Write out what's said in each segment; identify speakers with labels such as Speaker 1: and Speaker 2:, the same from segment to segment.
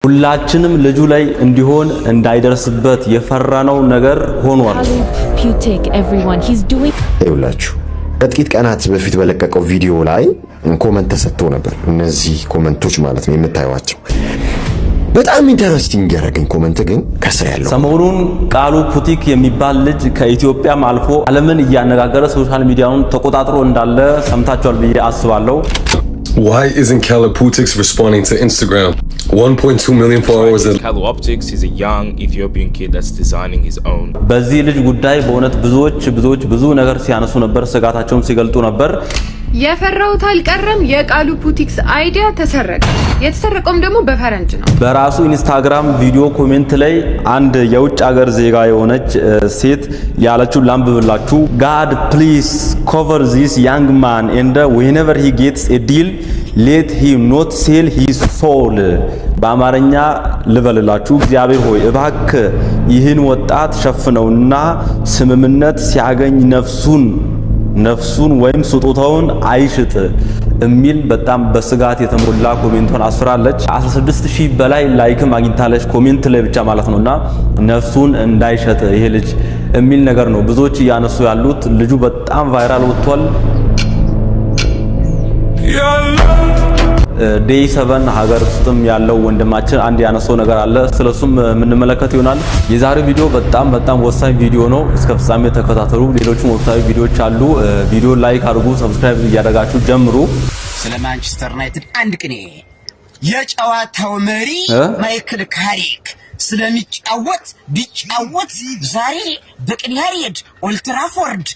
Speaker 1: ሁላችንም ልጁ ላይ እንዲሆን እንዳይደርስበት የፈራነው ነገር ሆኗል።
Speaker 2: ይኸውላችሁ ከጥቂት ቀናት በፊት በለቀቀው ቪዲዮ ላይ ኮመንት ተሰጥቶ ነበር። እነዚህ ኮመንቶች ማለት ነው የምታዩዋቸው በጣም ኢንተረስቲንግ ያደረገኝ ኮመንት ግን ከስር ያለው
Speaker 1: ሰሞኑን ቃሉ ፑቲክ የሚባል ልጅ ከኢትዮጵያም አልፎ ዓለምን እያነጋገረ ሶሻል ሚዲያውን ተቆጣጥሮ እንዳለ ሰምታችኋል ብዬ አስባለሁ።
Speaker 3: Why isn't Kalu Putix responding to Instagram? 1.2 million followers.
Speaker 4: Kalu Optics is a young Ethiopian kid that's designing his own.
Speaker 1: በዚህ ልጅ ጉዳይ በእውነት ብዙ ነገር ሲያነሱ ነበር፣ ስጋታቸውም ሲገልጡ ነበር።
Speaker 5: የፈራውት አልቀረም። የቃሉ ፑቲክስ አይዲያ ተሰረቀ። የተሰረቀውም ደግሞ በፈረንጅ ነው።
Speaker 1: በራሱ ኢንስታግራም ቪዲዮ ኮሜንት ላይ አንድ የውጭ ሀገር ዜጋ የሆነች ሴት ያለችው ላንብብላችሁ። God please cover this young man and whenever he gets a deal let him not sell his soul። በአማርኛ ልበልላችሁ፣ እግዚአብሔር ሆይ እባክህ ይህን ወጣት ሸፍነውና ስምምነት ሲያገኝ ነፍሱን ወይም ስጦታውን አይሽጥ የሚል በጣም በስጋት የተሞላ ኮሜንቷን አስፍራለች። 16000 በላይ ላይክም አግኝታለች ኮሜንት ላይ ብቻ ማለት ነውና ነፍሱን እንዳይሸጥ ይሄ ልጅ የሚል ነገር ነው ብዙዎች እያነሱ ያሉት። ልጁ በጣም ቫይራል ወጥቷል። ዴይ 7 ሀገር ውስጥም ያለው ወንድማችን አንድ ያነሰው ነገር አለ፣ ስለሱም የምንመለከት ይሆናል። የዛሬው ቪዲዮ በጣም ወሳኝ ቪዲዮ ነው። እስከ ፍጻሜ ተከታተሉ። ሌሎችም ወቅታዊ ቪዲዮዎች አሉ። ቪዲዮ ላይክ አድርጉ፣ ሰብስክራይብ እያደረጋችሁ ጀምሩ።
Speaker 6: ስለ ማንቸስተር ዩናይትድ አንድ ቅኔ የጨዋታው መሪ ማይክል ካሪክ ስለሚጫወት ቢጫወት ዛሬ በቅኔ ያሬድ ኦልትራፎርድ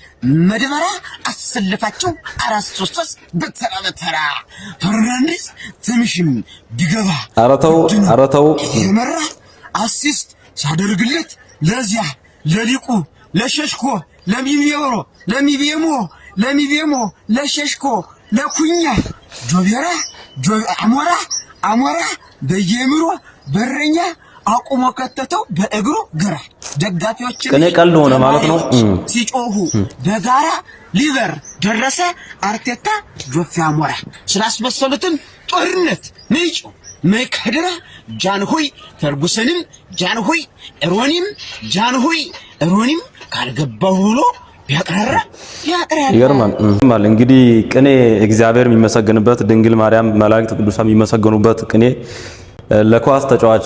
Speaker 6: መድበራ አሰልፋቸው 4-3 በተራ ፈርናንዴዝ ትምሽም ቢገባ አረተው የመራ አሲስት ሳደርግለት ለዚያ ለሊቁ ለሸሽኮ ለሚቤሞ ለሸሽኮ ለኩኛ ጆቤራ አሞራ በየምሮ በረኛ አቁሞ ከተተው በእግሩ ግራ ደጋፊዎች
Speaker 1: ከኔ ቀልድ ሆነ ማለት ነው
Speaker 6: ሲጮሁ በጋራ ሊቨር ደረሰ አርቴታ ጆፌ አሞራ ስላስበሰሉትን ጦርነት ምንጭ መከደራ ጃንሆይ ፈርጉሰንም ጃንሆይ ሮኒም ካልገባው ብሎ ቢያቀራራ
Speaker 1: ይገርማል። እንግዲህ ቅኔ እግዚአብሔር የሚመሰገንበት ድንግል ማርያም መላእክት ቅዱሳን የሚመሰገኑበት ቅኔ ለኳስ ተጫዋች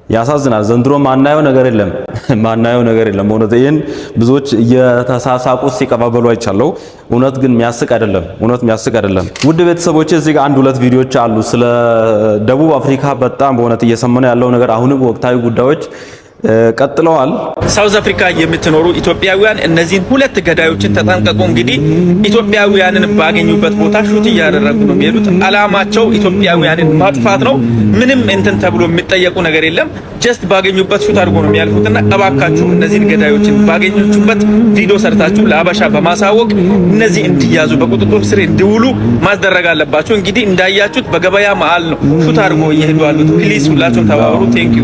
Speaker 1: ያሳዝናል። ዘንድሮ ማናየው ነገር የለም። እውነት ይሄን ብዙዎች እየተሳሳቁ ሲቀባበሉ አይቻለው። እውነት ግን የሚያስቅ አይደለም። ውድ ቤተሰቦቼ እዚህ ጋር አንድ ሁለት ቪዲዮዎች አሉ ስለ ደቡብ አፍሪካ በጣም በእውነት እየሰማነ ያለው ነገር። አሁንም ወቅታዊ ጉዳዮች ቀጥለዋል።
Speaker 7: ሳውዝ አፍሪካ የምትኖሩ ኢትዮጵያውያን እነዚህን ሁለት ገዳዮችን ተጠንቀቁ። እንግዲህ ኢትዮጵያውያንን ባገኙበት ቦታ ሹት እያደረጉ ነው የሚሄዱት። አላማቸው ኢትዮጵያውያንን ማጥፋት ነው። ምንም እንትን ተብሎ የሚጠየቁ ነገር የለም። ጀስት ባገኙበት ሹት አድርጎ ነው የሚያልፉትና እባካችሁ እነዚህን ገዳዮችን ባገኙበት ቪዲዮ ሰርታችሁ ለአበሻ በማሳወቅ እነዚህ እንዲያዙ በቁጥጥር ስር እንዲውሉ ማስደረግ አለባችሁ። እንግዲህ እንዳያችሁት በገበያ መሃል ነው ሹት አድርጎ እየሄዱ ያሉት። ፕሊዝ ሁላችሁም ተባበሩ። ቴንክ ዩ።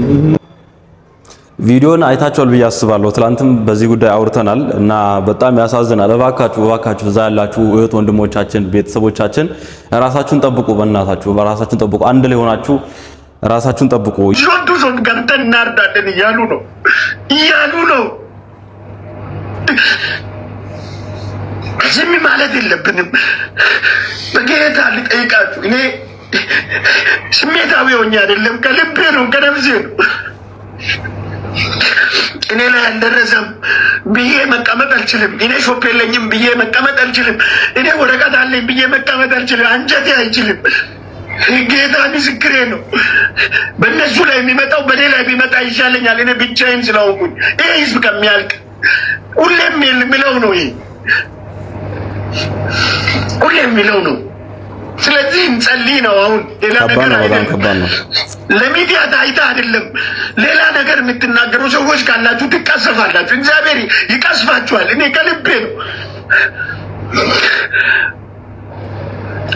Speaker 1: ቪዲዮን አይታችኋል ብዬ አስባለሁ። ትላንትም በዚህ ጉዳይ አውርተናል እና በጣም ያሳዝናል። እባካችሁ እዛ ያላችሁ እህት ወንድሞቻችን፣ ቤተሰቦቻችን ራሳችሁን ጠብቁ። በእናታችሁ ራሳችሁን ጠብቁ። አንድ ላይ ሆናችሁ ራሳችሁን ጠብቁ።
Speaker 8: ሾንቱ ሶም ገንተን እናርዳለን እያሉ ነው። ዝም ማለት የለብንም። በጌታ ልጠይቃችሁ፣ እኔ ስሜታዊ ሆኜ አይደለም፣ ከልቤ ነው፣ ከነፍሴ ነው። እኔ ላይ አልደረሰም ብዬ መቀመጥ አልችልም። እኔ ሾፕ የለኝም ብዬ መቀመጥ አልችልም። እኔ ወረቀት አለኝ ብዬ መቀመጥ አልችልም። አንጀቴ አይችልም። ጌታ ምስክሬ ነው። በእነሱ ላይ የሚመጣው በኔ ላይ ቢመጣ ይሻለኛል። እኔ ብቻዬን ስለሆንኩኝ ይሄ ህዝብ ከሚያልቅ ሁሌም የሚለው ነው። ስለዚህ እንጸልይ ነው። አሁን ሌላ ነገር አይደለም። ለሚዲያ ታይታ አይደለም። ሌላ ነገር የምትናገሩ ሰዎች ካላችሁ ትቀሰፋላችሁ። እግዚአብሔር ይቀስፋችኋል። እኔ ከልቤ ነው።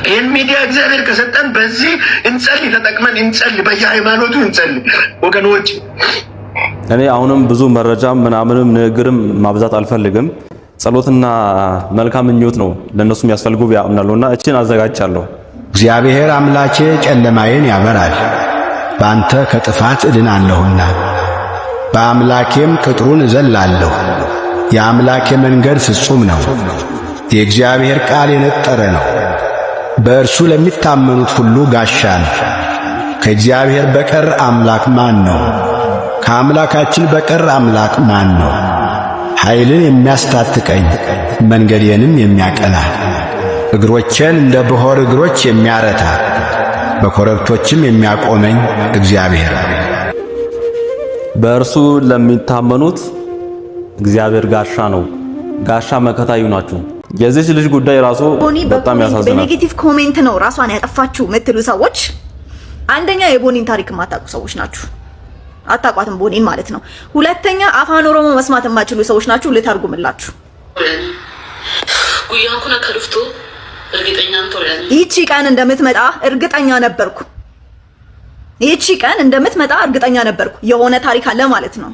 Speaker 8: ይህን ሚዲያ እግዚአብሔር ከሰጠን በዚህ እንጸልይ፣ ተጠቅመን እንጸልይ፣ በየሃይማኖቱ እንጸልይ ወገኖች።
Speaker 1: እኔ አሁንም ብዙ መረጃም ምናምንም ንግግርም ማብዛት አልፈልግም። ጸሎትና መልካም ምኞት ነው ለነሱ የሚያስፈልጉ ያምናሉና እቺን አዘጋጅቻለሁ።
Speaker 9: እግዚአብሔር አምላኬ ጨለማዬን ያበራል፣ ባንተ ከጥፋት እድናለሁና በአምላኬም ቅጥሩን እዘላለሁ። የአምላኬ መንገድ ፍጹም ነው፣ የእግዚአብሔር ቃል የነጠረ ነው። በእርሱ ለሚታመኑት ሁሉ ጋሻ ነው። ከእግዚአብሔር በቀር አምላክ ማን ነው? ከአምላካችን በቀር አምላክ ማን ነው? ኃይልን የሚያስታጥቀኝ መንገዴንም የሚያቀና እግሮቼን እንደ ብሖር እግሮች የሚያረታ በኮረብቶችም የሚያቆመኝ እግዚአብሔር።
Speaker 1: በእርሱ ለሚታመኑት እግዚአብሔር ጋሻ ነው። ጋሻ መከታ ይሁናችሁ። የዚህ ልጅ ጉዳይ ራሱ በጣም ያሳዝናል።
Speaker 10: በኔጌቲቭ ኮሜንት ነው ራሷን ያጠፋችሁ የምትሉ ሰዎች አንደኛ የቦኒን ታሪክ የማታውቁ ሰዎች ናችሁ። አታውቋትም ቦኒን ማለት ነው። ሁለተኛ አፋን ኦሮሞ መስማት የማትችሉ ሰዎች ናችሁ። ልተርጉምላችሁ።
Speaker 11: ጉያንኩና ከልፍቶ እርግጠኛም ተወያኝ
Speaker 10: ይቺ ቀን እንደምትመጣ እርግጠኛ ነበርኩ። ይቺ ቀን እንደምትመጣ እርግጠኛ ነበርኩ። የሆነ ታሪክ አለ ማለት ነው።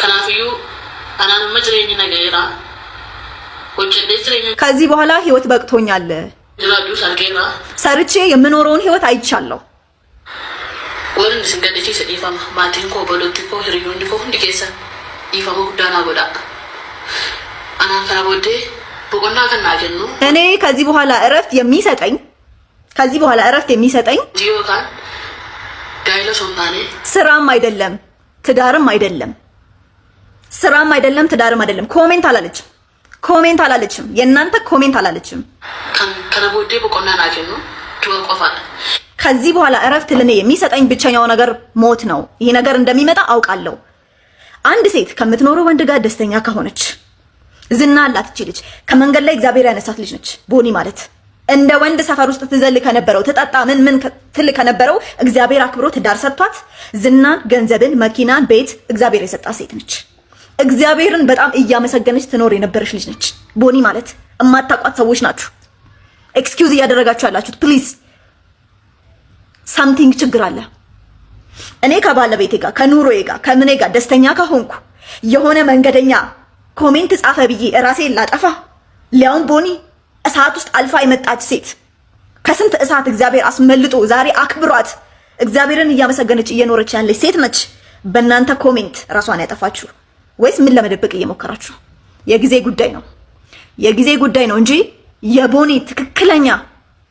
Speaker 11: ከናፍዩ አናን መጅረኝ ነገራ
Speaker 10: ከዚህ በኋላ ህይወት በቅቶኛል። ሰርቼ የምኖረውን ህይወት አይቻለሁ።
Speaker 11: ወርን ስንገደቺ ሰዲፋማ ማቲንኮ በሎቲኮ ህሪዮንዲኮ እንዲኬሰ ይፋሙ ጉዳና ጎዳ አናን ከናቦዴ በቆና ከናገኑ
Speaker 10: እኔ ከዚህ በኋላ እረፍት የሚሰጠኝ
Speaker 11: ጂዮካን ጋይሎ ሶምባኔ
Speaker 10: ስራም አይደለም ትዳርም አይደለም። ትዳርም አይደለም። ኮሜንት አላለችም። የእናንተ ኮሜንት አላለችም።
Speaker 11: ከናቦዴ በቆና ናገኑ ትወቆፋል።
Speaker 10: ከዚህ በኋላ እረፍት ለኔ የሚሰጠኝ ብቸኛው ነገር ሞት ነው። ይሄ ነገር እንደሚመጣ አውቃለሁ። አንድ ሴት ከምትኖረው ወንድ ጋር ደስተኛ ከሆነች ዝና አላት። እቺ ልጅ ከመንገድ ላይ እግዚአብሔር ያነሳት ልጅ ነች። ቦኒ ማለት እንደ ወንድ ሰፈር ውስጥ ትዘል ከነበረው ትጠጣ ምን ትል ከነበረው እግዚአብሔር አክብሮ ትዳር ሰጥቷት ዝናን፣ ገንዘብን፣ መኪናን፣ ቤት እግዚአብሔር የሰጣት ሴት ነች። እግዚአብሔርን በጣም እያመሰገነች ትኖር የነበረች ልጅ ነች። ቦኒ ማለት እማታቋት ሰዎች ናችሁ ኤክስኪውዝ እያደረጋችሁ ያላችሁት። ፕሊዝ ሳምቲንግ ችግር አለ። እኔ ከባለቤቴ ጋር ከኑሮዬ ጋር ከምኔ ጋር ደስተኛ ከሆንኩ የሆነ መንገደኛ ኮሜንት ጻፈ ብዬ ራሴን ላጠፋ? ሊያውም ቦኒ እሳት ውስጥ አልፋ የመጣች ሴት ከስንት እሳት እግዚአብሔር አስመልጦ ዛሬ አክብሯት እግዚአብሔርን እያመሰገነች እየኖረች ያለች ሴት ነች። በእናንተ ኮሜንት ራሷን ያጠፋችሁ ወይስ ምን ለመደበቅ እየሞከራችሁ? የጊዜ ጉዳይ ነው እንጂ የቦኒ ትክክለኛ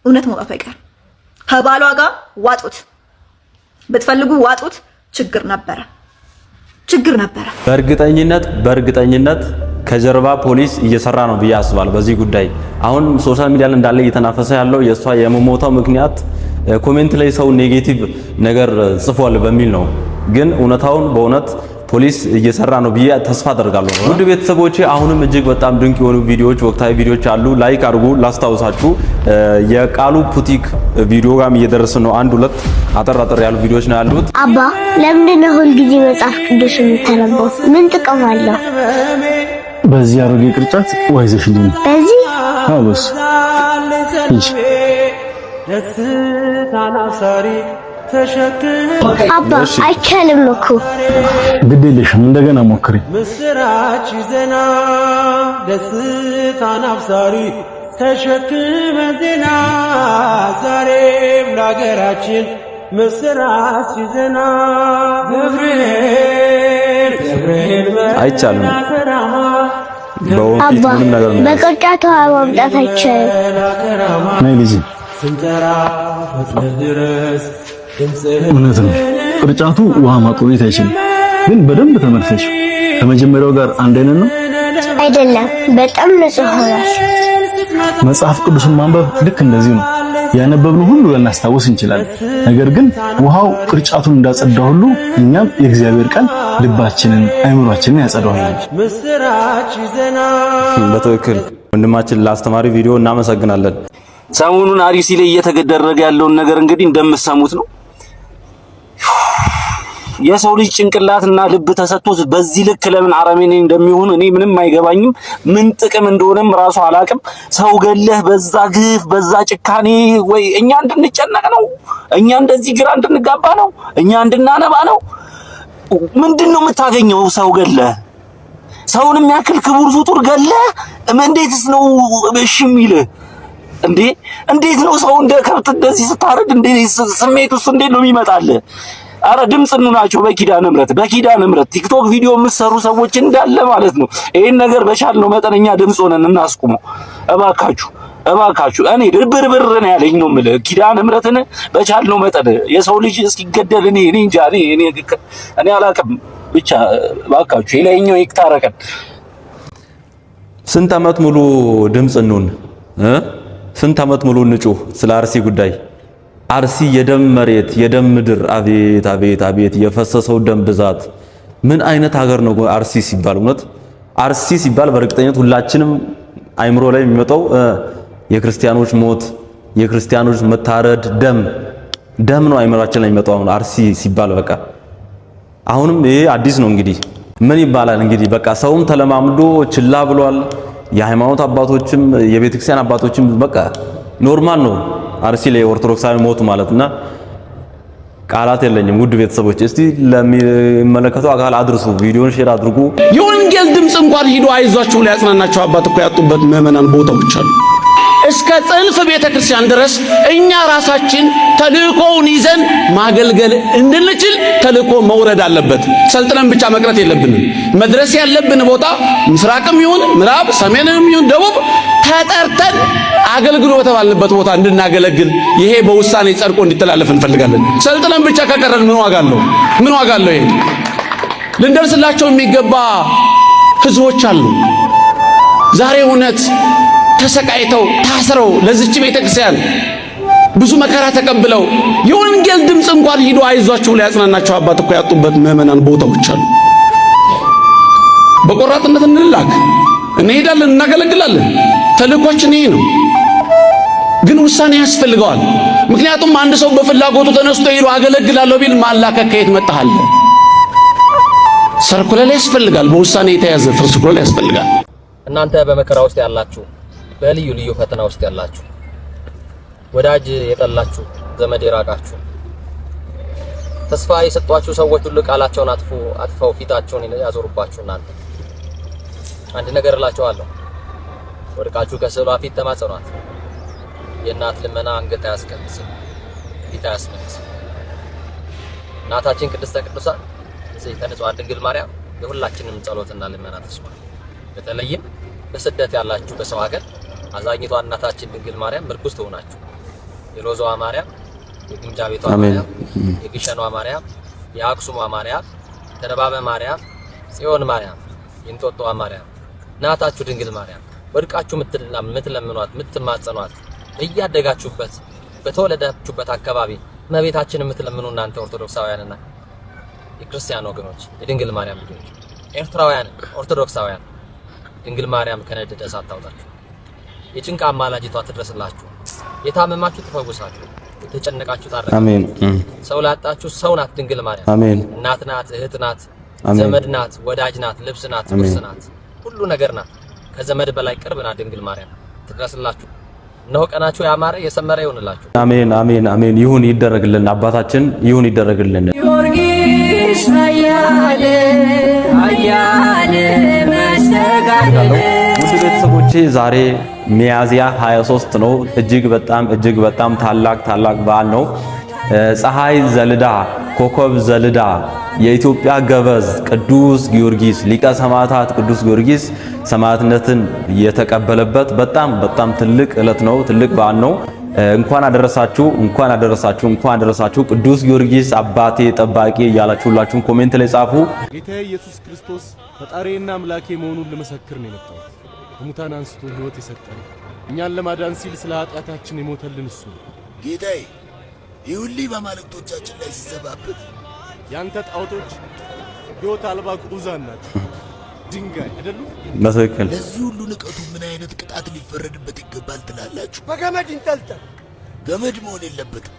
Speaker 10: እውነት መውጣቱ አይቀር። ከባሏ ጋር ዋጡት፣ ብትፈልጉ ዋጡት። ችግር ነበረ።
Speaker 1: በእርግጠኝነት ከጀርባ ፖሊስ እየሰራ ነው ብዬ አስባለሁ በዚህ ጉዳይ። አሁን ሶሻል ሚዲያ ላይ እንዳለ እየተናፈሰ ያለው የሷ የመሞታው ምክንያት ኮሜንት ላይ ሰው ኔጌቲቭ ነገር ጽፏል በሚል ነው። ግን እውነታውን በእውነት ፖሊስ እየሰራ ነው ብዬ ተስፋ አደርጋለሁ። ውድ ቤተሰቦቼ አሁንም እጅግ በጣም ድንቅ የሆኑ ቪዲዮዎች፣ ወቅታዊ ቪዲዮዎች አሉ። ላይክ አድርጉ። ላስታውሳችሁ የቃሉ ፑቲክ ቪዲዮ ጋርም እየደረስን ነው። አንድ ሁለት አጠር ያሉ ቪዲዮዎች ነው ያሉት።
Speaker 12: አባ ለምንድን ነው ሁል ጊዜ መጽሐፍ ቅዱስ የምታነበው? ምን ጥቅም አለው?
Speaker 13: በዚህ አሮጌ ቅርጫት ወይዘሽ እንዴ?
Speaker 12: በዚህ
Speaker 13: አውስ
Speaker 12: አባ አይቻልም እኮ።
Speaker 13: ግድ የለሽም እንደገና ሞክሪ።
Speaker 14: ምስራች ዜና ደስታን አብሳሪ ተሸክመ ዜና ዛሬም ለሀገራችን ምስራች ዜና ገብርኤል
Speaker 1: አይቻልም።
Speaker 12: አባ በቅርጫቱ ማምጣት አይቻልም።
Speaker 13: ነይ ልጅ
Speaker 14: ስንጠራ ድረስ
Speaker 13: እውነት ነው። ቅርጫቱ ውሃ ማቆየት አይችልም። ግን በደንብ ተመልሰሽ ከመጀመሪያው ጋር አንድ አይነት ነው
Speaker 12: አይደለም? በጣም ንጹህ ሆኗል።
Speaker 13: መጽሐፍ ቅዱስን ማንበብ ልክ እንደዚህ ነው። ያነበብነው ሁሉ ልናስታውስ እንችላለን። ነገር ግን ውሃው ቅርጫቱን እንዳጸዳ ሁሉ እኛም የእግዚአብሔር ቃል ልባችንን አይምሯችንን ያጸዳዋል።
Speaker 1: በትክክል ወንድማችን ለአስተማሪ ቪዲዮ እናመሰግናለን።
Speaker 15: ሰሞኑን አርሲ ላይ እየተደረገ ያለውን ነገር እንግዲህ እንደምትሰሙት ነው። የሰው ልጅ ጭንቅላትና ልብ ተሰጥቶት በዚህ ልክ ለምን አረመኔ እንደሚሆን እኔ ምንም አይገባኝም። ምን ጥቅም እንደሆነም ራሱ አላቅም። ሰው ገለህ በዛ ግፍ በዛ ጭካኔ ወይ እኛ እንድንጨነቅ ነው? እኛ እንደዚህ ግራ እንድንጋባ ነው? እኛ እንድናነባ ነው? ምንድነው የምታገኘው? ሰው ገለህ ሰውን የሚያክል ክቡር ፍጡር ገለህ እንዴትስ ነው እሺ የሚልህ? እንዴ እንዴት ነው ሰው እንደ ከብት እንደዚህ ስታረድ እንዴ ስሜቱስ እንዴት ነው የሚመጣልህ? አረ ድምጽ እንናቸው በኪዳነ ምሕረት ቲክቶክ ቪዲዮ የምትሰሩ ሰዎች እንዳለ ማለት ነው ይሄን ነገር በቻልነው መጠነኛ ድምጽ ሆነን እናስቁመው እባካችሁ እኔ ድርብርብር ነው ያለኝ ነው የምልህ ኪዳነ ምሕረትን በቻልነው መጠን የሰው ልጅ እስኪገደል እኔ እንጃ እኔ አላውቅም ብቻ እባካችሁ የላይኛው ይክታረቀን
Speaker 1: ስንት ዓመት ሙሉ ድምጽ እንሁን ስንት ዓመት ሙሉ እንጩህ ስለ አርሲ ጉዳይ አርሲ የደም መሬት የደም ምድር አቤት የፈሰሰው ደም ብዛት ምን አይነት ሀገር ነው አርሲ ሲባል እውነት አርሲ ሲባል በእርግጠኝነት ሁላችንም አይምሮ ላይ የሚመጣው የክርስቲያኖች ሞት የክርስቲያኖች መታረድ ደም ነው አይምሮአችን ላይ የሚመጣው አርሲ ሲባል በቃ አሁንም ይሄ አዲስ ነው እንግዲህ ምን ይባላል እንግዲህ በቃ ሰውም ተለማምዶ ችላ ብሏል የሃይማኖት አባቶችም የቤተክርስቲያን አባቶችም በቃ ኖርማል ነው አርሲ ላይ ኦርቶዶክሳዊ ሞት ማለትና ቃላት የለኝም ውድ ቤተሰቦች እስቲ ለሚመለከተው አካል አድርሱ ቪዲዮን ሼር አድርጉ
Speaker 16: የወንጌል ድምጽ እንኳን ሂዶ አይዟችሁ ሊያጽናናቸው አባት እኮ ያጡበት ምዕመናን ቦታዎች አሉ እስከ ጽንፍ ቤተክርስቲያን ድረስ እኛ ራሳችን ተልእኮውን ይዘን ማገልገል እንድንችል ተልእኮ መውረድ አለበት ሰልጥነን ብቻ መቅረት የለብንም መድረስ ያለብን ቦታ ምስራቅም ይሁን ምዕራብ ሰሜንም ይሁን ደቡብ ተጠርተን አገልግሎ በተባልንበት ቦታ እንድናገለግል ይሄ በውሳኔ ጸድቆ እንዲተላለፍ እንፈልጋለን ሰልጥነን ብቻ ከቀረን ምን ዋጋ አለው ይሄ ልንደርስላቸው የሚገባ ህዝቦች አሉ ዛሬ እውነት ተሰቃይተው ታስረው ለዚች ቤተክርስቲያን ብዙ መከራ ተቀብለው የወንጌል ድምጽ እንኳን ሂዶ አይዟችሁ ሊያጽናናቸው አባት እኮ ያጡበት ምዕመናን ቦታዎች አሉ በቆራጥነት እንላክ እንሄዳለን እናገለግላለን ተልእኮችን ይሄ ነው ግን ውሳኔ ያስፈልገዋል ምክንያቱም አንድ ሰው በፍላጎቱ ተነስቶ ሄዶ አገለግላለሁ ቢል ማላከክ ከየት መጣሃል ሰርኩላር ያስፈልጋል በውሳኔ የተያዘ ሰርኩላር ያስፈልጋል
Speaker 17: እናንተ በመከራ ውስጥ ያላችሁ በልዩ ፈተና ውስጥ ያላችሁ ወዳጅ የጠላችሁ ዘመድ የራቃችሁ ተስፋ የሰጧችሁ ሰዎች ሁሉ ቃላቸውን አጥፈው ፊታቸውን ያዞሩባችሁ እናንተ አንድ ነገር እላችኋለሁ ወድቃችሁ ከስዕሏ ፊት ተማጸኗት የእናት ልመና አንገት አያስቀምስም ፊት አያስመልስም እናታችን ቅድስተ ቅዱሳን ንጽሕተ ንጹሐን ድንግል ማርያም የሁላችንም ጸሎትና ልመና ተስፋ በተለይም በስደት ያላችሁ በሰው ሀገር አዛኝቷ እናታችን ድንግል ማርያም ምርኩዝ ትሆናችሁ የሎዛዋ ማርያም የግምጃ ቤቷ ማርያም የግሸኗ ማርያም የአክሱሟ ማርያም ተረባበ ማርያም ጽዮን ማርያም የእንጦጦዋ ማርያም እናታችሁ ድንግል ማርያም ወድቃችሁ ምትለምኗት ምትማጸኗት እያደጋችሁበት በተወለዳችሁበት አካባቢ እመቤታችን የምትለምኑ እናንተ ኦርቶዶክሳውያንና የክርስቲያን ወገኖች የድንግል ማርያም ልጆች ኤርትራውያን ኦርቶዶክሳውያን ድንግል ማርያም ከነደደ እሳት ታውጣችሁ የጭንቃ አማላጅቷ ትድረስላችሁ የታመማችሁ ትፈውሳችሁ የተጨነቃችሁ ታረቁ አሜን ሰው ላጣችሁ ሰው ናት ድንግል ማርያም አሜን እናት ናት እህት ናት ዘመድ ናት ወዳጅ ናት ልብስ ናት ትኩስ ናት ሁሉ ነገር ናት ከዘመድ በላይ ቅርብ ናት ድንግል ማርያም ትድረስላችሁ ነው ቀናችሁ ያማረ የሰመረ ይሁንላችሁ
Speaker 1: አሜን ይሁን ይደረግልን አባታችን ይሁን ይደረግልን
Speaker 18: ጊዮርጊስ አያለ መስተጋድል
Speaker 1: ውድ ቤተሰቦቼ ዛሬ ሚያዝያ 23 ነው እጅግ በጣም ታላቅ በዓል ነው ፀሐይ ዘልዳ ኮከብ ዘልዳ የኢትዮጵያ ገበዝ ቅዱስ ጊዮርጊስ ሊቀ ሰማዕታት ቅዱስ ጊዮርጊስ ሰማዕትነትን የተቀበለበት በጣም ትልቅ ዕለት ነው ትልቅ በዓል ነው እንኳን አደረሳችሁ ቅዱስ ጊዮርጊስ አባቴ ጠባቂ እያላችሁ ሁላችሁም ኮሜንት ላይ ጻፉ
Speaker 19: ጌታዬ ኢየሱስ ክርስቶስ ፈጣሪና አምላኬ መሆኑን ለመሰክር ነው የመጣው ከሙታን አንስቶ ሕይወት የሰጠን እኛን ለማዳን ሲል ስለ ኃጢአታችን የሞተልን እሱ
Speaker 6: ጌታዬ ይሁንልኝ በማለክቶቻችን ላይ ሲሰባበት
Speaker 19: ያንተ ጣዖቶች ሕይወት አልባ ቁዛን ናቸው ድንጋይ አይደሉ
Speaker 1: በትክክል
Speaker 6: ለዚህ ሁሉ ንቀቱ ምን አይነት ቅጣት ሊፈረድበት ይገባል ትላላችሁ
Speaker 18: በገመድ ይንጠልጠል
Speaker 6: ገመድ መሆን የለበትም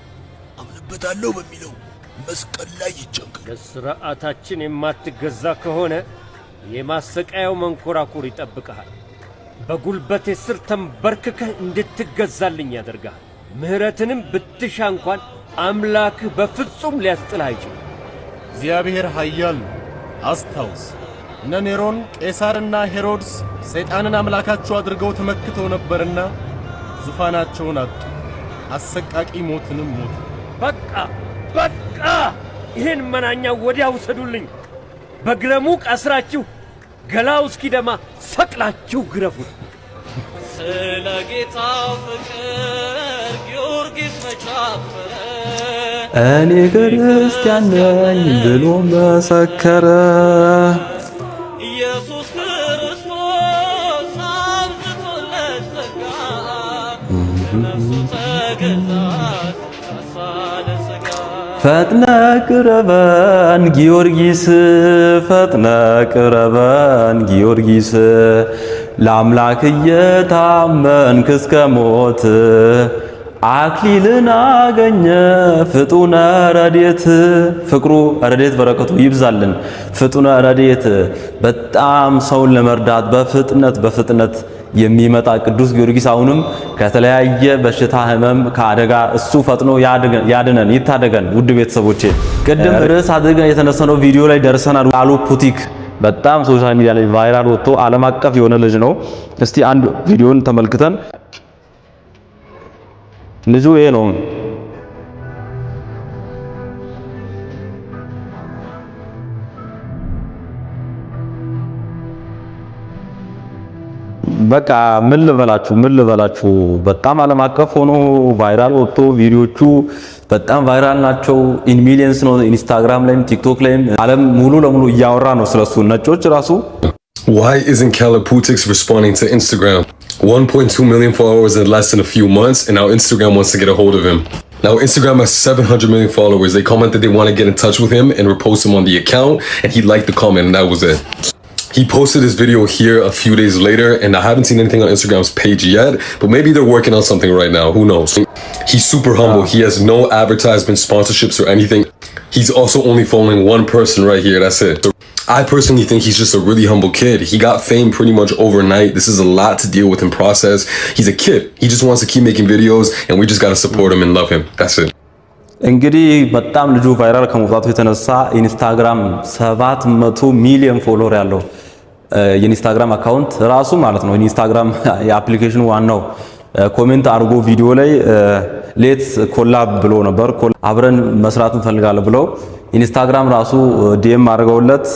Speaker 6: አምንበታለሁ በሚለው መስቀል ላይ ይጨንቅ
Speaker 20: ለሥርዓታችን የማትገዛ ከሆነ የማሰቃያው መንኮራኩር ይጠብቅሃል በጉልበቴ ስር ተንበርክከህ እንድትገዛልኝ ያደርጋል ምህረትንም ብትሻ እንኳን አምላክህ በፍጹም ሊያስጥልህ አይችልም
Speaker 19: እግዚአብሔር ኃያል አስታውስ እነ ኔሮን ቄሳርና ሄሮድስ ሰይጣንን አምላካቸው አድርገው ተመክተው ነበርና ዙፋናቸውን አጡ፣ አሰቃቂ ሞትንም ሞቱ።
Speaker 20: በቃ ይሄን መናኛ ወዲያ ውሰዱልኝ። በግረሙቅ አስራችሁ ገላው እስኪደማ ሰቅላችሁ ግረፉት።
Speaker 21: ስለ ጌታው ፍቅር ጊዮርጊስ መቻፈረ
Speaker 1: እኔ ክርስቲያን ነኝ ብሎ መሰከረ።
Speaker 21: ኢየሱስ ክርስቶስ አብዝቶለት ጸጋ ነፍሱ ተገዛ ሳሳለ ሥጋ።
Speaker 1: ፈጥነ ቅረበን ጊዮርጊስ ፈጥነ ቅረበን ጊዮርጊስ ለአምላክ እየታመንክ እስከ ሞት አክሊልን አገኘ ፍጡነ ረድኤት። ፍቅሩ ረድኤት በረከቱ ይብዛልን። ፍጡነ ረድኤት በጣም ሰውን ለመርዳት በፍጥነት የሚመጣ ቅዱስ ጊዮርጊስ አሁንም ከተለያየ በሽታ ህመም ከአደጋ እሱ ፈጥኖ ያድነን ይታደገን። ውድ ቤተሰቦቼ ቅድም ርዕስ አድርገን የተነሳነው ቪዲዮ ላይ ደርሰናል። ቃሉ ፑቲክ በጣም ሶሻል ሚዲያ ላይ ቫይራል ወጥቶ ዓለም አቀፍ የሆነ ልጅ ነው። እስቲ አንድ ቪዲዮን ተመልክተን ልጁ ይሄ ነው። በቃ ምን ልበላችሁ በጣም ዓለም አቀፍ ሆኖ ቫይራል ወጥቶ ቪዲዮቹ በጣም ቫይራል ናቸው። ኢን ሚሊየንስ ነው። ኢንስታግራም ላይም ቲክቶክ ላይም ዓለም ሙሉ ለሙሉ እያወራ ነው ስለሱ ነጮች ራሱ።
Speaker 3: Why isn't Kala Putix responding to Instagram? 1.2 million followers in less than a few months, and now Instagram wants to get a hold of him. Now Instagram has 700 million followers. They commented they want to get in touch with him and repost him on the account, and he liked the comment, and that was it. He posted this video here a few days later, and I haven't seen anything on Instagram's page yet, but maybe they're working on something right now. Who knows? He's super humble. He has no advertisement, sponsorships, or anything. He's also only following one person right here. That's it. So I personally think he's just a really humble kid. He got fame pretty much overnight. This is a lot to deal with in process. He's a kid. He just wants to keep making videos, and we just got to support him and love him. That's it.
Speaker 1: እንግዲህ በጣም ልጁ ቫይራል ከመውጣቱ የተነሳ ኢንስታግራም 700 ሚሊዮን ፎሎወር ያለው የኢንስታግራም አካውንት ራሱ ማለት ነው። ኢንስታግራም የአፕሊኬሽኑ ዋናው ኮሜንት አድርጎ ቪዲዮ ላይ ሌትስ ኮላብ ብሎ ነበር። አብረን መስራት እንፈልጋለን ብለው ኢንስታግራም ራሱ ዲኤም አድርገውለት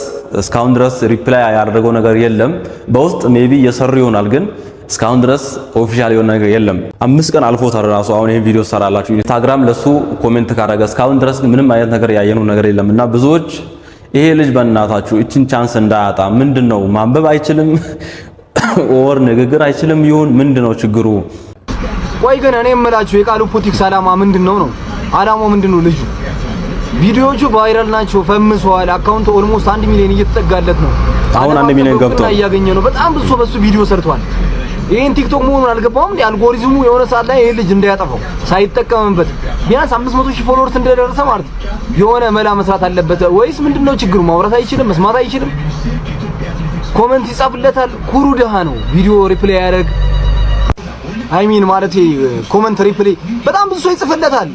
Speaker 1: እስካሁን ድረስ ሪፕላይ ያደረገው ነገር የለም። በውስጥ ሜቢ እየሰሩ ይሆናል ግን እስካሁን ድረስ ኦፊሻል የሆነ ነገር የለም። 5 ቀን አልፎታል ራሱ አሁን ይሄን ቪዲዮ ሰራላችሁ ኢንስታግራም ለሱ ኮሜንት ካደረገ እስካሁን ድረስ ምንም አይነት ነገር ያየነው ነገር የለምና ብዙዎች ይሄ ልጅ በእናታችሁ እቺን ቻንስ እንዳያጣ ምንድነው ማንበብ አይችልም ኦር ንግግር አይችልም ይሁን ምንድነው ችግሩ?
Speaker 22: ቆይ ግን እኔ የምላችሁ የቃሉ ፑቲክስ አላማ ምንድነው ነው? አላማው ምንድነው? ልጁ ቪዲዮዎቹ ቫይራል ናቸው፣ ፈምሰዋል። አካውንቱ ኦልሞስት 1 ሚሊዮን እየተጠጋለት ነው።
Speaker 1: አሁን 1 ሚሊዮን ገብቷል።
Speaker 22: እያገኘ ነው። በጣም ብዙ በሱ ቪዲዮ ሰርቷል። ይሄን ቲክቶክ መሆኑን አልገባውም። አልጎሪዝሙ የሆነ ሰዓት ላይ ይሄ ልጅ እንዳያጠፋው ሳይጠቀምበት ቢያንስ 500,000 ፎሎወርስ እንደደረሰ ማለት የሆነ መላ መስራት አለበት። ወይስ ምንድነው ችግሩ? ማውራት አይችልም? መስማት አይችልም? ኮሜንት ይጻፍለታል። ኩሩ ደሃ ነው። ቪዲዮ ሪፕሌይ ያደርግ አይሚን ማለት ኮሜንት ሪፕሌይ በጣም ብዙ ሰው ይጽፍለታል።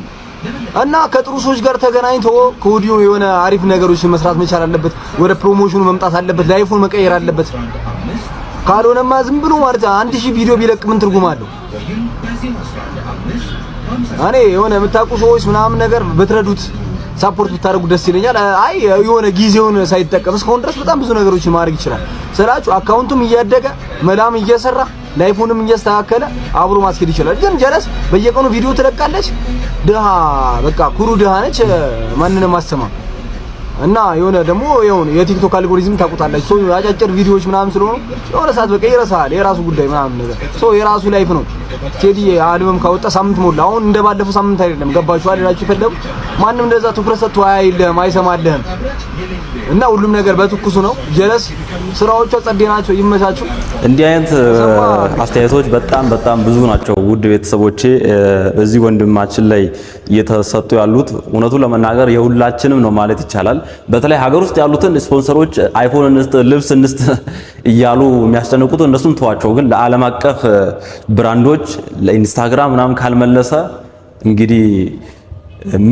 Speaker 22: እና ከጥሩ ሰዎች ጋር ተገናኝቶ ከኦዲዮ የሆነ አሪፍ ነገሮችን መስራት መቻል አለበት። ወደ ፕሮሞሽኑ መምጣት አለበት። ላይፉን መቀየር አለበት። ካልሆነማ ዝም ብሎ ማለት 1000 ቪዲዮ ቢለቅ ምን ትርጉም አለው? እኔ የሆነ የምታውቁ ሰዎች ምናምን ነገር በትረዱት ሳፖርት ብታደርጉ ደስ ይለኛል። አይ የሆነ ጊዜውን ሳይጠቀም እስካሁን ድረስ በጣም ብዙ ነገሮችን ማድረግ ይችላል ስላችሁ አካውንቱም እያደገ መላም እየሰራ ላይፉንም እያስተካከለ አብሮ ማስኬድ ይችላል። ግን ጀለስ በየቀኑ ቪዲዮ ትለቃለች። ድሃ በቃ ኩሩ ድሃ ነች። ማንንም አሰማ እና የሆነ ደግሞ የቲክቶክ አልጎሪዝም ታውቁታላችሁ። አጫጭር ቪዲዮዎች ምናምን ስለሆኑ የሆነ ሰዓት በቃ ይረሳል። የራሱ ጉዳይ ምናምን ነገር የራሱ ላይፍ ነው። ቴዲ አልበም ካወጣ ሳምንት ሞላ። አሁን እንደባለፈው ሳምንት አይደለም። ገባችሁ አይደላችሁ? ፈለጉ ማንም እንደዛ ትኩረት ሰጥቶ አይልህም፣ አይሰማልህም። እና ሁሉም ነገር በትኩሱ ነው። ጀለስ ስራዎቿ ጸዴ ናቸው። ይመቻችሁ።
Speaker 1: እንዲህ አይነት አስተያየቶች በጣም ብዙ ናቸው። ውድ ቤተሰቦቼ በዚህ ወንድማችን ላይ እየተሰጡ ያሉት እውነቱን ለመናገር የሁላችንም ነው ማለት ይቻላል። በተለይ ሀገር ውስጥ ያሉትን ስፖንሰሮች አይፎን እንስጥ ልብስ እንስጥ እያሉ የሚያስጨንቁት እነሱን ተዋቸው። ግን ለዓለም አቀፍ ብራንዶች ለኢንስታግራም ምናምን ካልመለሰ እንግዲህ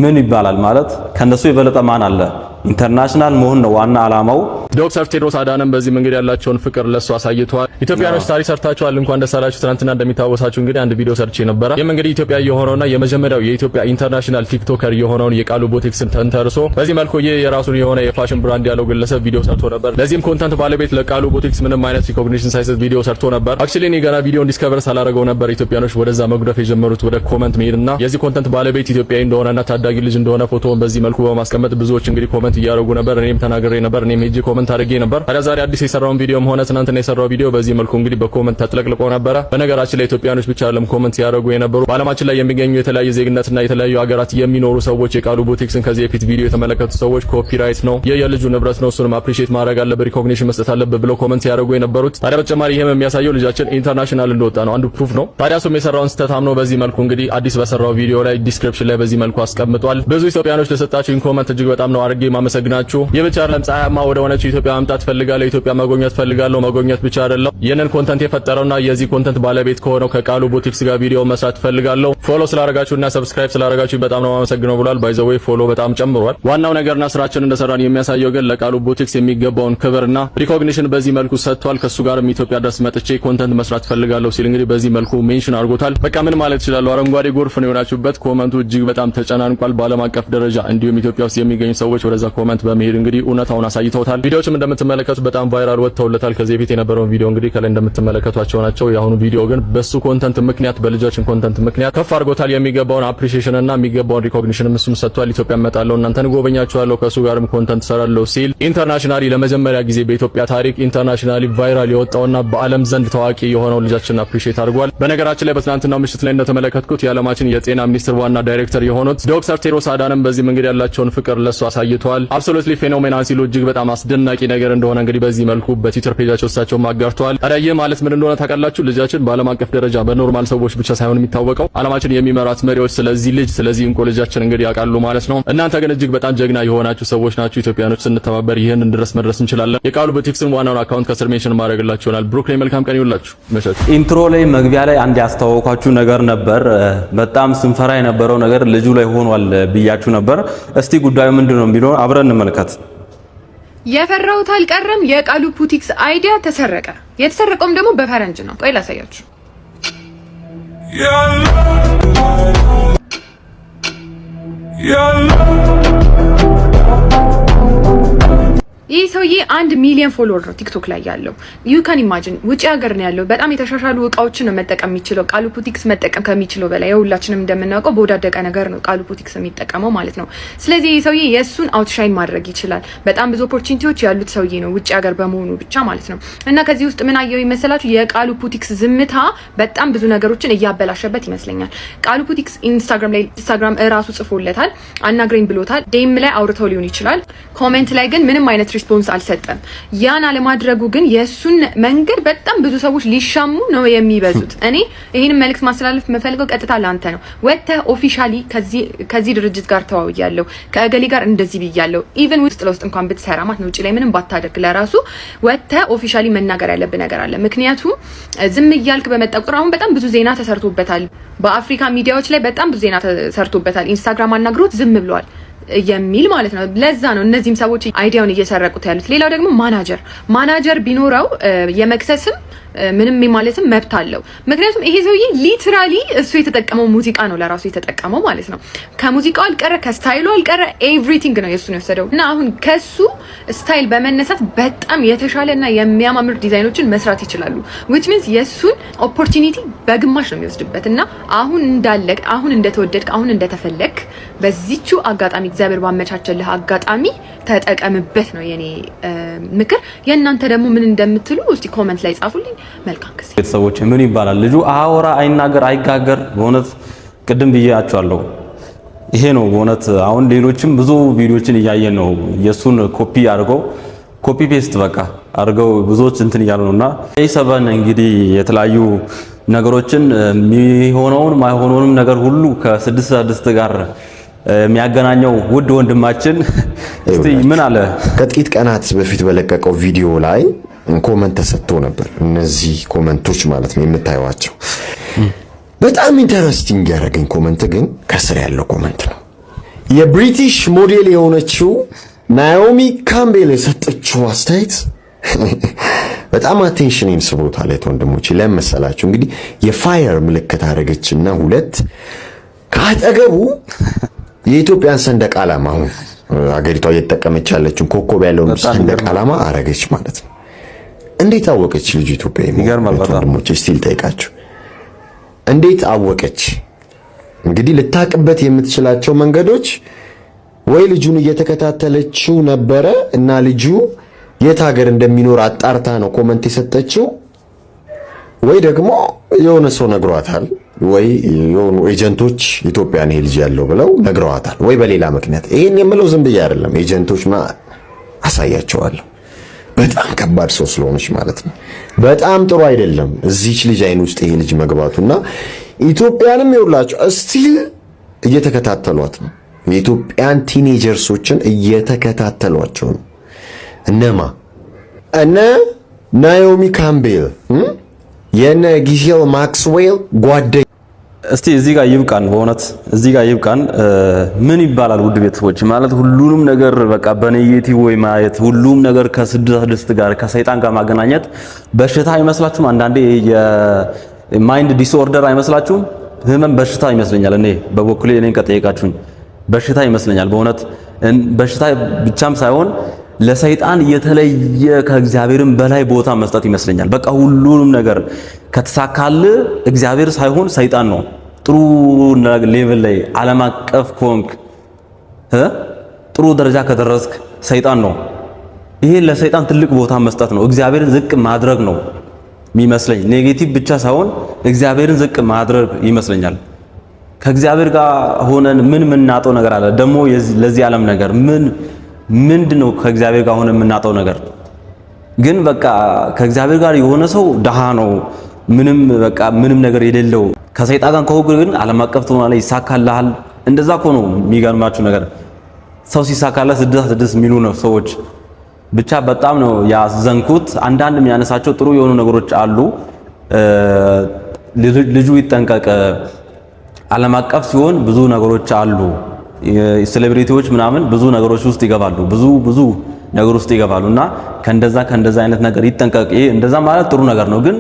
Speaker 1: ምን ይባላል ማለት ከነሱ የበለጠ ማን አለ? ኢንተርናሽናል መሆን ነው ዋና አላማው።
Speaker 2: ዶክተር ቴድሮስ አዳነም በዚህ መንገድ ያላቸውን ፍቅር ለሱ አሳይተዋል። ኢትዮጵያኖች ታሪክ ሰርታችኋል፣ እንኳን ደስ አላችሁ። ትናንትና እንደሚታወሳችሁ እንግዲህ አንድ ቪዲዮ ሰርቼ ነበር። ይህም እንግዲህ ኢትዮጵያ የሆነውና የመጀመሪያው የኢትዮጵያ ኢንተርናሽናል ቲክቶከር የሆነውን የቃሉ ቦቲክስን ተንተርሶ በዚህ መልኩ የራሱን የሆነ የፋሽን ብራንድ ያለው ግለሰብ ቪዲዮ ሰርቶ ነበር። ለዚህም ኮንተንት ባለቤት ለቃሉ ቦቲክስ ምንም አይነት ሪኮግኒሽን ሳይሰጥ ቪዲዮ ሰርቶ ነበር። አክቹሊ እኔ ገና ቪዲዮን ዲስከቨር ሳላረገው ነበር ኢትዮጵያኖች ወደዛ መጉደፍ የጀመሩት ወደ ኮመንት መሄድና የዚህ ኮንተንት ባለቤት ኢትዮጵያዊ እንደሆነና ታዳጊ ልጅ እንደሆነ ፎቶውን በዚህ መልኩ በማስቀመጥ ብዙዎች እንግዲህ ኮመንት እያደረጉ ነበር። እኔም ተናግሬ ነበር፣ እኔም ሄጄ ኮመንት አድርጌ ነበር። ታዲያ ዛሬ አዲስ የሰራውን ቪዲዮም ሆነ ትናንትና የሰራው ቪዲዮ በዚህ መልኩ እንግዲህ በኮመንት ተጥለቅልቆ ነበር። በነገራችን ላይ ኢትዮጵያኖች ብቻ አይደለም ኮመንት ያደረጉ የነበሩ በዓለማችን ላይ የሚገኙ የተለያየ ዜግነትና የተለያዩ ሀገራት የሚኖሩ ሰዎች የቃሉ ቦቲክስን ከዚህ የፊት ቪዲዮ የተመለከቱ ሰዎች ኮፒራይት ነው የልጁ ንብረት ነው እሱንም አፕሪሺየት ማድረግ አለበት ሪኮግኒሽን መስጠት አለበት ብለው ኮመንት ያደረጉ የነበሩት። ታዲያ በተጨማሪ ይሄም የሚያሳየው ልጃችን ኢንተርናሽናል እንደወጣ ነው፣ አንዱ ፕሩፍ ነው። ታዲያ እሱም የሰራውን ስህተት አምኖ በዚህ መልኩ እንግዲህ አዲስ በሰራው ቪዲዮ ላይ ዲስክሪፕሽን ላይ በዚህ መልኩ አስቀምጧል። ብዙ ኢትዮጵያኖች ለሰጣችሁኝ ኮመንት እጅግ በጣም ነው አድርጌ ማመሰግናችሁ። የብቻ አይደለም ፀሐያማ ወደ ሆነችው ኢትዮጵያ መምጣት ፈልጋለሁ፣ ኢትዮጵያ መጎብኘት ፈልጋለሁ። መጎብኘት ብቻ አይደለም ይህንን ኮንተንት የፈጠረውና የዚህ ኮንተንት ባለቤት ከሆነው ከቃሉ ቦቲክስ ጋር ቪዲዮ መስራት ፈልጋለሁ። ፎሎ ስላደረጋችሁና ሰብስክራይብ ስላደረጋችሁ በጣም ነው ማመሰግነው ብሏል። ባይ ዘ ዌይ ፎሎ በጣም ጨምሯል። ዋናው ነገርና ስራችን እንደሰራን የሚያሳየው ግን ለቃሉ ቦቲክስ የሚገባውን ክብርና ሪኮግኒሽን በዚህ መልኩ ሰጥቷል። ከሱ ጋርም ኢትዮጵያ ድረስ መጥቼ ኮንተንት መስራት ፈልጋለሁ ሲል እንግዲህ በዚህ መልኩ ሜንሽን አድርጎታል። በቃ ምን ማለት ይችላል? አረንጓዴ ጎርፍ ነው የሆናችሁበት። ኮመንቱ እጅግ በጣም ተጨናንቋል። በዓለም አቀፍ ደረጃ እንዲሁም ኢትዮጵያ ውስጥ የሚገኙ ሰዎች ወደዛ ኮመንት በመሄድ እንግዲህ እውነታውን አሳይተውታል። ቪዲዮዎችም እንደምትመለከቱት በጣም ቫይራል ወጥተውለታል። ከዚህ በፊት የነበረውን ቪዲዮ እንግዲህ ከላይ እንደምትመለከቷቸው ናቸው። የአሁኑ ቪዲዮ ግን በሱ ኮንተንት ምክንያት በልጃችን ኮንተንት ምክንያት ከፍ አድርጎታል። የሚገባውን አፕሪሺዬሽን እና የሚገባውን ሪኮግኒሽን እሱም ሰጥቷል። ኢትዮጵያ እመጣለሁ፣ እናንተን ጎበኛችኋለሁ፣ ከሱ ጋርም ኮንተንት ሰራለሁ ሲል ኢንተርናሽናሊ ለመጀመሪያ ጊዜ በኢትዮጵያ ታሪክ ኢንተርናሽናሊ ቫይራል የወጣውና በዓለም ዘንድ ታዋቂ የሆነው ልጃችን አፕሪሺዬት አድርጓል። በነገራችን ላይ በትናንትናው ምሽት ላይ እንደተመለከትኩት የዓለማችን የጤና ሚኒስትር ዋና ዳይሬክተር የሆኑት ዶክተር ቴድሮስ አዳነም በዚህ መንገድ ያላቸውን ፍቅር ለሱ አሳይተዋል። አብሶሉትሊ ፌኖሜናል ሲሉ እጅግ በጣም አስደናቂ ነገር እንደሆነ እንግዲህ በዚህ መልኩ በትዊተር ፔጃቸው እሳቸው ማጋርተዋል። ታዲያ ይህ ማለት ምን እንደሆነ ታውቃላችሁ? ልጃችን በዓለም አቀፍ ደረጃ በኖርማል ሰዎች ብቻ ሳይሆን የሚታወቀው ዓለማችን የሚመራት መሪዎች ስለዚህ ልጅ ስለዚህ እንቁ ልጃችን እንግዲህ ያውቃሉ ማለት ነው። እናንተ ግን እጅግ በጣም ጀግና የሆናችሁ ሰዎች ናችሁ። ኢትዮጵያኖች ስንተባበር ይህንን ድረስ መድረስ እንችላለን። የቃሉ ቦቲክስን ዋናውን አካውንት ከስር ሜንሽን ማድረግላችሁ ይሆናል። ብሩክ ላይ መልካም ቀን ይውላችሁ። መሸት
Speaker 1: ኢንትሮ ላይ መግቢያ ላይ አንድ ያስተዋወኳችሁ ነገር ነበር። በጣም ስንፈራ የነበረው ነገር ልጁ ላይ ሆኗል ብያችሁ ነበር። እስቲ ጉዳዩ ምንድነው የሚለው አብረን እንመልከት።
Speaker 5: የፈራሁት አልቀረም። የቃሉ ቦቲክስ አይዲያ ተሰረቀ። የተሰረቀውም ደግሞ በፈረንጅ ነው። ቆይ ላሳያችሁ። ይህ ሰውዬ 1 ሚሊዮን ፎሎወር ነው ቲክቶክ ላይ ያለው። ዩ ካን ኢማጂን ውጪ ሀገር ነው ያለው። በጣም የተሻሻሉ እቃዎችን ነው መጠቀም የሚችለው። ቃሉ ቦቲክስ መጠቀም ከሚችለው በላይ የሁላችንም እንደምናውቀው በወዳደቀ ነገር ነው ቃሉ ቦቲክስ የሚጠቀመው ማለት ነው። ስለዚህ ይህ ሰውዬ የእሱን አውትሻይን ማድረግ ይችላል። በጣም ብዙ ኦፖርቹኒቲዎች ያሉት ሰውዬ ነው ውጪ ሀገር በመሆኑ ብቻ ማለት ነው። እና ከዚህ ውስጥ ምን አየው ይመስላችሁ? የቃሉ ቦቲክስ ዝምታ በጣም ብዙ ነገሮችን እያበላሸበት ይመስለኛል። ቃሉ ቦቲክስ ኢንስታግራም እራሱ ጽፎለታል፣ አናግረኝ ብሎታል። ዴም ላይ አውርተው ሊሆን ይችላል። ኮሜንት ላይ ግን ምንም አይነት ሪስፖንስ አልሰጠም። ያን አለማድረጉ ግን የሱን መንገድ በጣም ብዙ ሰዎች ሊሻሙ ነው የሚበዙት። እኔ ይሄንን መልእክት ማስተላለፍ የምፈልገው ቀጥታ ላንተ ነው። ወጥተህ ኦፊሻሊ ከዚህ ድርጅት ጋር ተዋውያለሁ፣ ከእገሌ ጋር እንደዚህ ብያለሁ። ኢቭን ውስጥ ለውስጥ እንኳን ብትሰራ ማለት ነው፣ ውጪ ላይ ምንም ባታደርግ ለራሱ ወጥተህ ኦፊሻሊ መናገር ያለብህ ነገር አለ። ምክንያቱም ዝም እያልክ በመጣ ቁጥር አሁን በጣም ብዙ ዜና ተሰርቶበታል። በአፍሪካ ሚዲያዎች ላይ በጣም ብዙ ዜና ተሰርቶበታል። ኢንስታግራም አናግሮት ዝም ብለዋል የሚል ማለት ነው። ለዛ ነው እነዚህም ሰዎች አይዲያውን እየሰረቁት ያሉት። ሌላው ደግሞ ማናጀር ቢኖረው የመክሰስም ምንም ማለትም መብት አለው። ምክንያቱም ይሄ ሰውዬ ሊትራሊ እሱ የተጠቀመው ሙዚቃ ነው ለራሱ የተጠቀመው ማለት ነው። ከሙዚቃው አልቀረ ከስታይሉ አልቀረ ኤቭሪቲንግ ነው የሱን የወሰደው እና አሁን ከሱ ስታይል በመነሳት በጣም የተሻለና የሚያማምር ዲዛይኖችን መስራት ይችላሉ። which means የሱን ኦፖርቹኒቲ በግማሽ ነው የሚወስድበት እና አሁን እንዳለቅ አሁን እንደተወደድክ አሁን እንደተፈለክ በዚቹ አጋጣሚ እግዚአብሔር ባመቻቸልህ አጋጣሚ ተጠቀምበት ነው የኔ ምክር። የእናንተ ደግሞ ምን እንደምትሉ እስቲ ኮሜንት ላይ ጻፉልኝ። መልካም ጊዜ
Speaker 1: ቤተሰቦች። ምን ይባላል ልጁ አወራ አይናገር አይጋገር። በእውነት ቅድም ብያችኋለሁ። ይሄ ነው በእውነት። አሁን ሌሎችም ብዙ ቪዲዮችን እያየን ነው የሱን ኮፒ አድርገው ኮፒ ፔስት በቃ አድርገው ብዙዎች እንትን እያሉ ነውና ሰበን እንግዲህ የተለያዩ ነገሮችን የሚሆነውን ማይሆነውንም ነገር ሁሉ ከ6 ጋር የሚያገናኘው ውድ ወንድማችን እስቲ ምን አለ?
Speaker 4: ከጥቂት ቀናት በፊት በለቀቀው ቪዲዮ ላይ ኮመንት ተሰጥቶ ነበር። እነዚህ ኮመንቶች ማለት ነው የምታዩዋቸው። በጣም ኢንተረስቲንግ ያደረገኝ ኮመንት ግን ከስር ያለው ኮመንት ነው። የብሪቲሽ ሞዴል የሆነችው ናኦሚ ካምቤል የሰጠችው አስተያየት በጣም አቴንሽንን ስቦታል። ወንድሞቼ ለምሳላችሁ እንግዲህ የፋየር ምልክት አረገችና ሁለት ካጠገቡ የኢትዮጵያን ሰንደቅ ዓላማ አሁን አገሪቷ እየተጠቀመች ያለችው ኮከብ ያለውን ሰንደቅ ዓላማ አረገች ማለት ነው። እንዴት አወቀች ልጅ ኢትዮጵያዊ? ወንድሞቼ ስቲል ጠይቃችሁ እንዴት አወቀች? እንግዲህ ልታቅበት የምትችላቸው መንገዶች ወይ ልጁን እየተከታተለችው ነበረ እና ልጁ የት ሀገር እንደሚኖር አጣርታ ነው ኮመንት የሰጠችው፣ ወይ ደግሞ የሆነ ሰው ነግሯታል፣ ወይ የሆኑ ኤጀንቶች ኢትዮጵያን ይሄ ልጅ ያለው ብለው ነግረዋታል፣ ወይ በሌላ ምክንያት። ይሄን የምለው ዝም ብዬ አይደለም፣ ኤጀንቶች አሳያቸዋለሁ። በጣም ከባድ ሰው ስለሆነች ማለት ነው። በጣም ጥሩ አይደለም እዚች ልጅ አይን ውስጥ ይሄ ልጅ መግባቱና ኢትዮጵያንም ይውላችሁ እስቲል እየተከታተሏት ነው። የኢትዮጵያን ቲኔጀርሶችን እየተከታተሏቸው ነው። እነማ እነ ናኦሚ ካምቤል የነ ጊዜል ማክስዌል ጓደኛ።
Speaker 1: እስቲ እዚህ ጋር ይብቃን፣ በእውነት እዚህ ጋር ይብቃን። ምን ይባላል ውድ ቤተሰቦች? ማለት ሁሉንም ነገር በቃ በኔጌቲቭ ወይ ማየት፣ ሁሉም ነገር ከስድስት ጋር ከሰይጣን ጋር ማገናኘት በሽታ አይመስላችሁም? አንዳንዴ የማይንድ ዲስኦርደር አይመስላችሁም? ህመም በሽታ ይመስለኛል። እኔ በበኩሌ እኔን ከጠየቃችሁኝ በሽታ ይመስለኛል። በእውነት በሽታ ብቻም ሳይሆን ለሰይጣን የተለየ ከእግዚአብሔርም በላይ ቦታ መስጠት ይመስለኛል። በቃ ሁሉንም ነገር ከተሳካል እግዚአብሔር ሳይሆን ሰይጣን ነው። ጥሩ ሌቭል ላይ ዓለም አቀፍ ኮንክ ጥሩ ደረጃ ከደረስክ ሰይጣን ነው። ይሄ ለሰይጣን ትልቅ ቦታ መስጠት ነው። እግዚአብሔርን ዝቅ ማድረግ ነው የሚመስለኝ። ኔጌቲቭ ብቻ ሳይሆን እግዚአብሔርን ዝቅ ማድረግ ይመስለኛል። ከእግዚአብሔር ጋር ሆነን ምን የምናጣው ነገር አለ? ደግሞ ለዚህ ዓለም ነገር ምንድነው? ከእግዚአብሔር ጋር ሆነን የምናጣው ነገር ግን በቃ ከእግዚአብሔር ጋር የሆነ ሰው ደሃ ነው፣ ምንም ነገር የሌለው። ከሰይጣን ጋር ከሆነ ግን ዓለም አቀፍ ትሆናለህ፣ ይሳካልሃል። እንደዛ እኮ ነው የሚገርማችሁ ነገር። ሰው ሲሳካለት ስድስት የሚሉ ነው ሰዎች። ብቻ በጣም ነው ያዘንኩት። አንዳንድ የሚያነሳቸው ጥሩ የሆኑ ነገሮች አሉ። ልጁ ይጠንቀቅ። ዓለም አቀፍ ሲሆን ብዙ ነገሮች አሉ። ሴሌብሪቲዎች ምናምን ብዙ ነገሮች ውስጥ ይገባሉ፣ ብዙ ነገር ውስጥ ይገባሉና ከእንደዛ አይነት ነገር ይጠንቀቅ። ይሄ እንደዛ ማለት ጥሩ ነገር ነው፣ ግን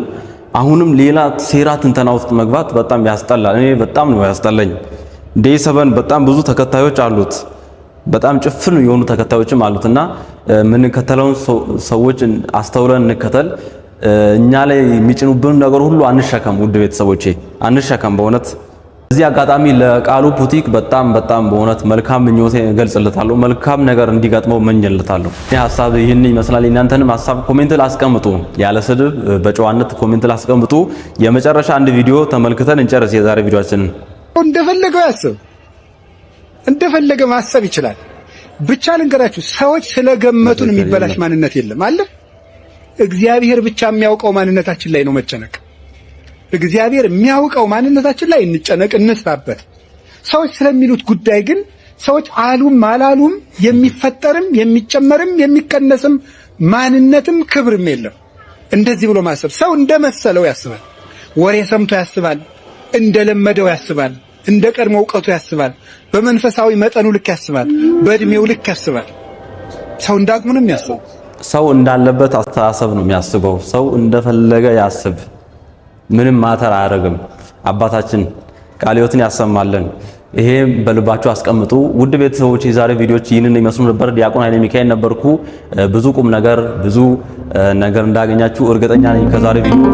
Speaker 1: አሁንም ሌላ ሴራ ትንተና ውስጥ መግባት በጣም ያስጠላል። እኔ በጣም ነው ያስጠላኝ። ዴይ7 በጣም ብዙ ተከታዮች አሉት፣ በጣም ጭፍን የሆኑ ተከታዮችም አሉትና የምንከተለውን ሰዎች አስተውለን እንከተል። እኛ ላይ የሚጭኑብን ነገር ሁሉ አንሸከም። ውድ ቤተሰቦቼ አንሸከም በእውነት። እዚህ አጋጣሚ ለቃሉ ቡቲክ በጣም በእውነት መልካም ምኞቴ እገልጽለታለሁ። መልካም ነገር እንዲገጥመው እመኝለታለሁ። ይህ ሐሳብ ይህን ይመስላል። እናንተንም ሐሳብ ኮሜንት ላይ አስቀምጡ፣ ያለ ስድብ በጨዋነት ኮሜንት ላይ አስቀምጡ። የመጨረሻ አንድ ቪዲዮ ተመልክተን እንጨርስ የዛሬ ቪዲዮአችንን።
Speaker 7: እንደፈለገው ያስብ፣ እንደፈለገ ማሰብ ይችላል። ብቻ ልንገራችሁ፣ ሰዎች ስለገመቱን የሚበላሽ ማንነት የለም አለ። እግዚአብሔር ብቻ የሚያውቀው ማንነታችን ላይ ነው መጨነቅ። እግዚአብሔር የሚያውቀው ማንነታችን ላይ እንጨነቅ፣ እንስራበት። ሰዎች ስለሚሉት ጉዳይ ግን ሰዎች አሉም አላሉም የሚፈጠርም የሚጨመርም የሚቀነስም ማንነትም ክብርም የለም። እንደዚህ ብሎ ማሰብ፣ ሰው እንደመሰለው ያስባል። ወሬ ሰምቶ ያስባል፣ እንደለመደው ያስባል፣ እንደ ቀድሞ ዕውቀቱ ያስባል፣ በመንፈሳዊ መጠኑ ልክ ያስባል፣ በእድሜው ልክ ያስባል። ሰው እንዳቅሙ ነው የሚያስበው።
Speaker 1: ሰው እንዳለበት አስተሳሰብ ነው የሚያስበው። ሰው እንደፈለገ ያስብ፣ ምንም ማተር አያደርግም። አባታችን ቃለ ሕይወትን ያሰማልን። ይሄ በልባችሁ አስቀምጡ። ውድ ቤተሰቦች የዛሬ ቪዲዮዎች ይህንን ይመስሉ ነበር። ዲያቆን ኃይለ ሚካኤል ነበርኩ። ብዙ ቁም ነገር እንዳገኛችሁ እርግጠኛ ነኝ። ከዛሬ ቪዲዮ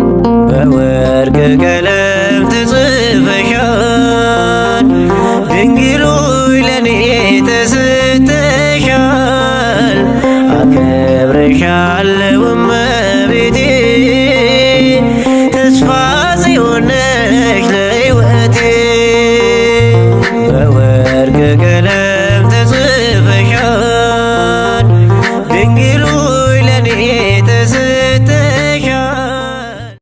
Speaker 18: በወርቅ ቀለም ተጽፈሻል ድንግል